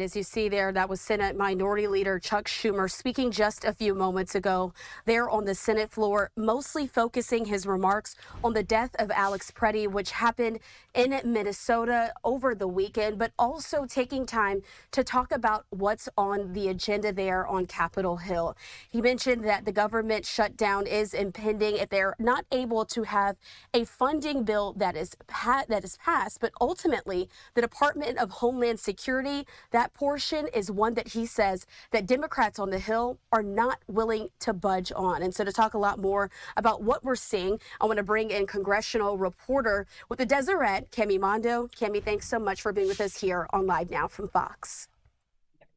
As you see there, that was Senate Minority Leader Chuck Schumer speaking just a few moments ago there on the Senate floor, mostly focusing his remarks on the death of Alex Preddy, which happened in Minnesota over the weekend, but also taking time to talk about what's on the agenda there on Capitol Hill. He mentioned that the government shutdown is impending if they're not able to have a funding bill that is passed, but ultimately the Department of Homeland Security, that portion is one that he says that Democrats on the Hill are not willing to budge on. And so to talk a lot more about what we're seeing, I want to bring in congressional reporter with the Deseret, Cami Mondeaux. Cami, thanks so much for being with us here on Live Now from Fox.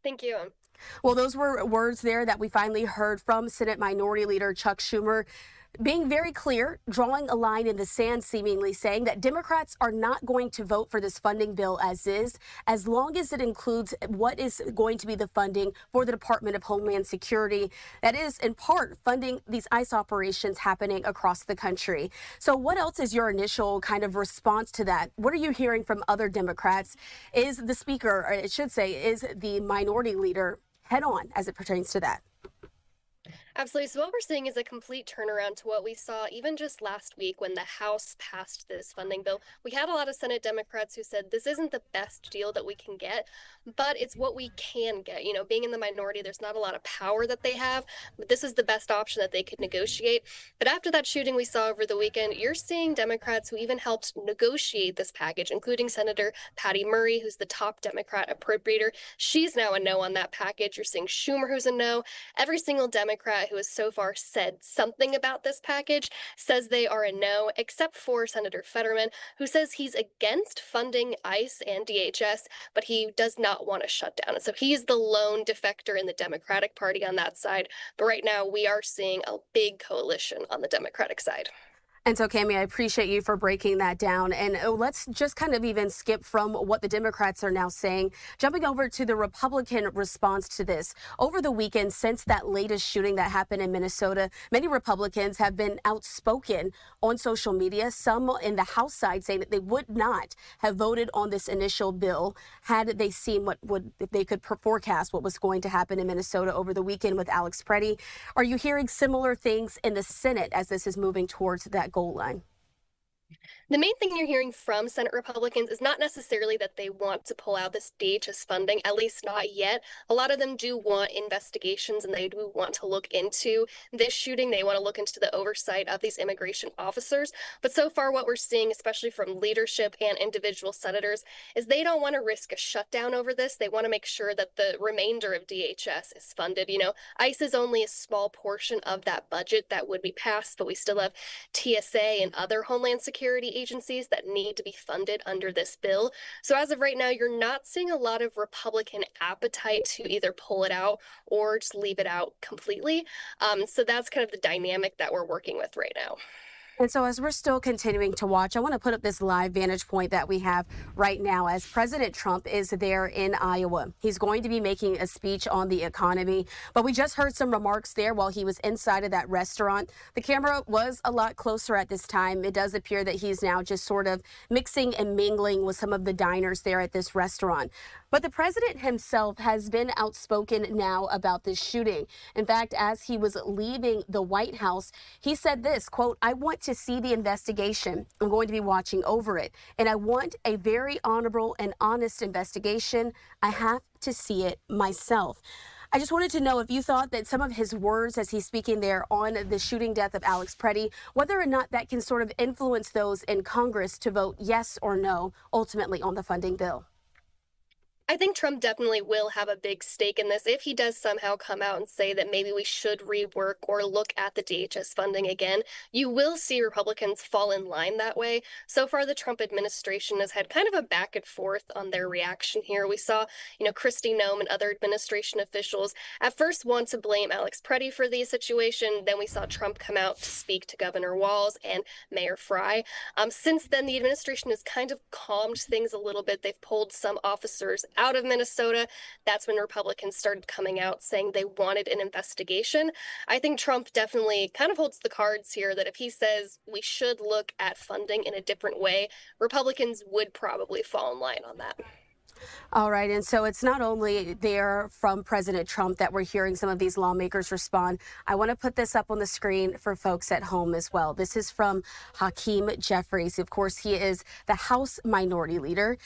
Thank you. Well, those were words there that we finally heard from Senate Minority Leader Chuck Schumer, being very clear, drawing a line in the sand, seemingly saying that Democrats are not going to vote for this funding bill as is, as long as it includes what is going to be the funding for the Department of Homeland Security. That is, in part, funding these ICE operations happening across the country. So what else is your initial kind of response to that? What are you hearing from other Democrats? Is the speaker, or it should say, is the minority leader head on as it pertains to that? Absolutely. So what we're seeing is a complete turnaround to what we saw even just last week when the House passed this funding bill. We had a lot of Senate Democrats who said this isn't the best deal that we can get, but it's what we can get. You know, being in the minority, there's not a lot of power that they have, but this is the best option that they could negotiate. But after that shooting we saw over the weekend, you're seeing Democrats who even helped negotiate this package, including Senator Patty Murray, who's the top Democrat appropriator. She's now a no on that package. You're seeing Schumer, who's a no. Every single Democrat who has so far said something about this package says they are a no, except for Senator Fetterman, who says he's against funding ICE and DHS, but he does not want to shut down. And so he's the lone defector in the Democratic Party on that side. But right now we are seeing a big coalition on the Democratic side. And so, Cami, I appreciate you for breaking that down. And let's just kind of even skip from what the Democrats are now saying, jumping over to the Republican response to this. Over the weekend, since that latest shooting that happened in Minnesota, many Republicans have been outspoken on social media, some in the House side saying that they would not have voted on this initial bill had they seen if they could forecast what was going to happen in Minnesota over the weekend with Alex Preddy. Are you hearing similar things in the Senate as this is moving towards that goal line? The main thing you're hearing from Senate Republicans is not necessarily that they want to pull out this DHS funding, at least not yet. A lot of them do want investigations and they do want to look into this shooting. They want to look into the oversight of these immigration officers. But so far what we're seeing, especially from leadership and individual senators, is they don't want to risk a shutdown over this. They want to make sure that the remainder of DHS is funded. You know, ICE is only a small portion of that budget that would be passed, but we still have TSA and other Homeland Security agencies that need to be funded under this bill. So as of right now, you're not seeing a lot of Republican appetite to either pull it out or just leave it out completely. So that's kind of the dynamic that we're working with right now. And so as we're still continuing to watch, I want to put up this live vantage point that we have right now as President Trump is there in Iowa. He's going to be making a speech on the economy, but we just heard some remarks there while he was inside of that restaurant. The camera was a lot closer at this time. It does appear that he's now just sort of mixing and mingling with some of the diners there at this restaurant. But the president himself has been outspoken now about this shooting. In fact, as he was leaving the White House, he said this, quote, "I want to see the investigation. I'm going to be watching over it. And I want a very honorable and honest investigation. I have to see it myself." I just wanted to know if you thought that some of his words as he's speaking there on the shooting death of Alex Preddy, whether or not that can sort of influence those in Congress to vote yes or no ultimately on the funding bill. I think Trump definitely will have a big stake in this if he does somehow come out and say that maybe we should rework or look at the DHS funding again. You will see Republicans fall in line that way. So far, the Trump administration has had kind of a back and forth on their reaction here. We saw, Christina and other administration officials at first want to blame Alex Preddy for the situation. Then we saw Trump come out to speak to Governor Walz and Mayor Fry. Since then, the administration has kind of calmed things a little bit. They've pulled some officers out of Minnesota. That's when Republicans started coming out saying they wanted an investigation. I think Trump definitely kind of holds the cards here that if he says we should look at funding in a different way, Republicans would probably fall in line on that. All right. And so it's not only there from President Trump that we're hearing some of these lawmakers respond. I want to put this up on the screen for folks at home as well. This is from Hakeem Jeffries. Of course, he is the House Minority Leader.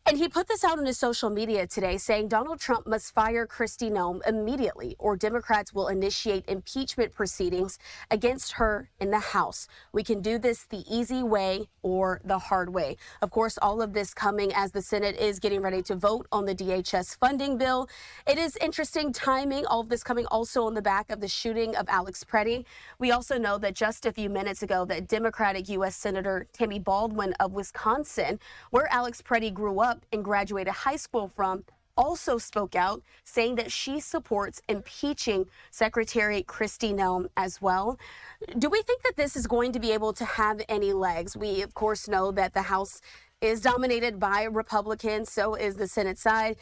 And he put this out on his social media today, saying Donald Trump must fire Christina immediately, or Democrats will initiate impeachment proceedings against her in the House. We can do this the easy way or the hard way. Of course, all of this coming as the Senate is getting ready to vote on the DHS funding bill. It is interesting timing, all of this coming also on the back of the shooting of Alex Preddy. We also know that just a few minutes ago that Democratic U.S. Senator Tammy Baldwin of Wisconsin, where Alex Preddy grew up and graduated high school from, also spoke out, saying that she supports impeaching Secretary Christina as well. Do we think that this is going to be able to have any legs? We, of course, know that the House is dominated by Republicans, so is the Senate side.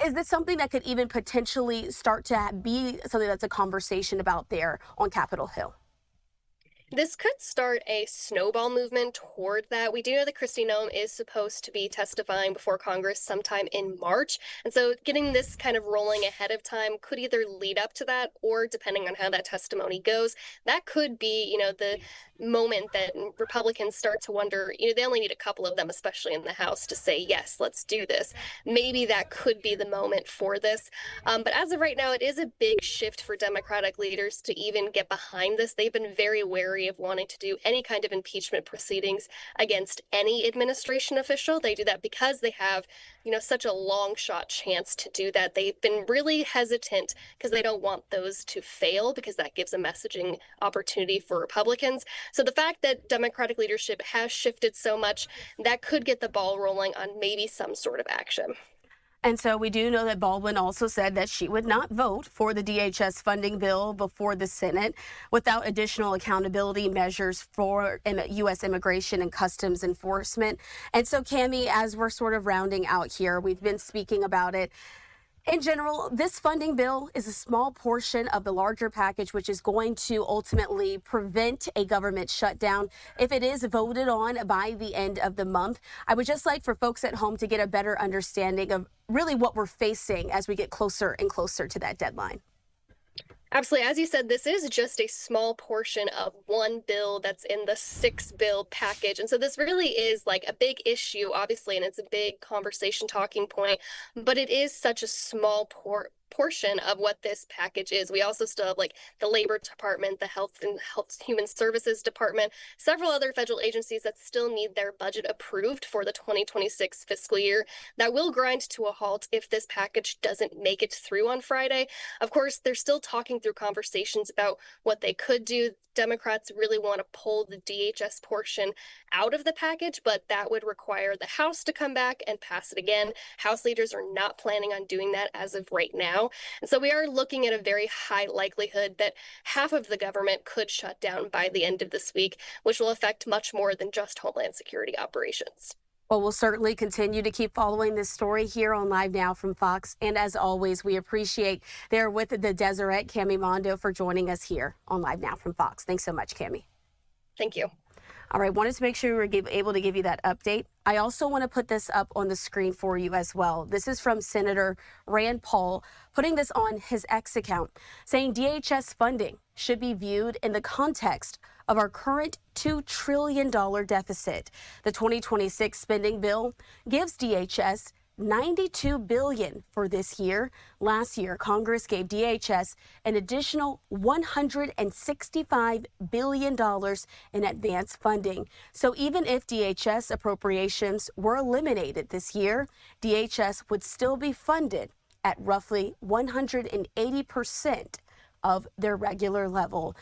Is this something that could even potentially start to be something that's a conversation about there on Capitol Hill? This could start a snowball movement toward that. We do know that Kristi Noem is supposed to be testifying before Congress sometime in March. And so getting this kind of rolling ahead of time could either lead up to that, or depending on how that testimony goes, that could be, the moment that Republicans start to wonder, they only need a couple of them, especially in the House, to say, yes, let's do this. Maybe that could be the moment for this. But as of right now, it is a big shift for Democratic leaders to even get behind this. They've been very wary of wanting to do any kind of impeachment proceedings against any administration official. They do that because they have, such a long shot chance to do that. They've been really hesitant because they don't want those to fail, because that gives a messaging opportunity for Republicans. So the fact that Democratic leadership has shifted so much, that could get the ball rolling on maybe some sort of action. And so we do know that Baldwin also said that she would not vote for the DHS funding bill before the Senate without additional accountability measures for U.S. immigration and customs enforcement. And so, Cami, as we're sort of rounding out here, we've been speaking about it. In general, this funding bill is a small portion of the larger package, which is going to ultimately prevent a government shutdown if it is voted on by the end of the month. I would just like for folks at home to get a better understanding of really what we're facing as we get closer and closer to that deadline. Absolutely. As you said, this is just a small portion of one bill that's in the 6-bill package. And so this really is like a big issue, obviously, and it's a big conversation talking point, but it is such a small portion of what this package is. We also still have like the Labor Department, the Health and Human Services Department, several other federal agencies that still need their budget approved for the 2026 fiscal year. That will grind to a halt if this package doesn't make it through on Friday. Of course, they're still talking through conversations about what they could do. Democrats really want to pull the DHS portion out of the package, but that would require the House to come back and pass it again. House leaders are not planning on doing that as of right now. And so we are looking at a very high likelihood that half of the government could shut down by the end of this week, which will affect much more than just Homeland Security operations. Well, we'll certainly continue to keep following this story here on Live Now from Fox. And as always, we appreciate there with the Deseret, Cami Mondeaux, for joining us here on Live Now from Fox. Thanks so much, Cami. Thank you. All right, wanted to make sure we were able to give you that update. I also want to put this up on the screen for you as well. This is from Senator Rand Paul, putting this on his X account, saying DHS funding should be viewed in the context of our current $2 trillion deficit. The 2026 spending bill gives DHS $92 billion for this year. Last year, Congress gave DHS an additional $165 billion in advance funding. So even if DHS appropriations were eliminated this year, DHS would still be funded at roughly 180% of their regular level.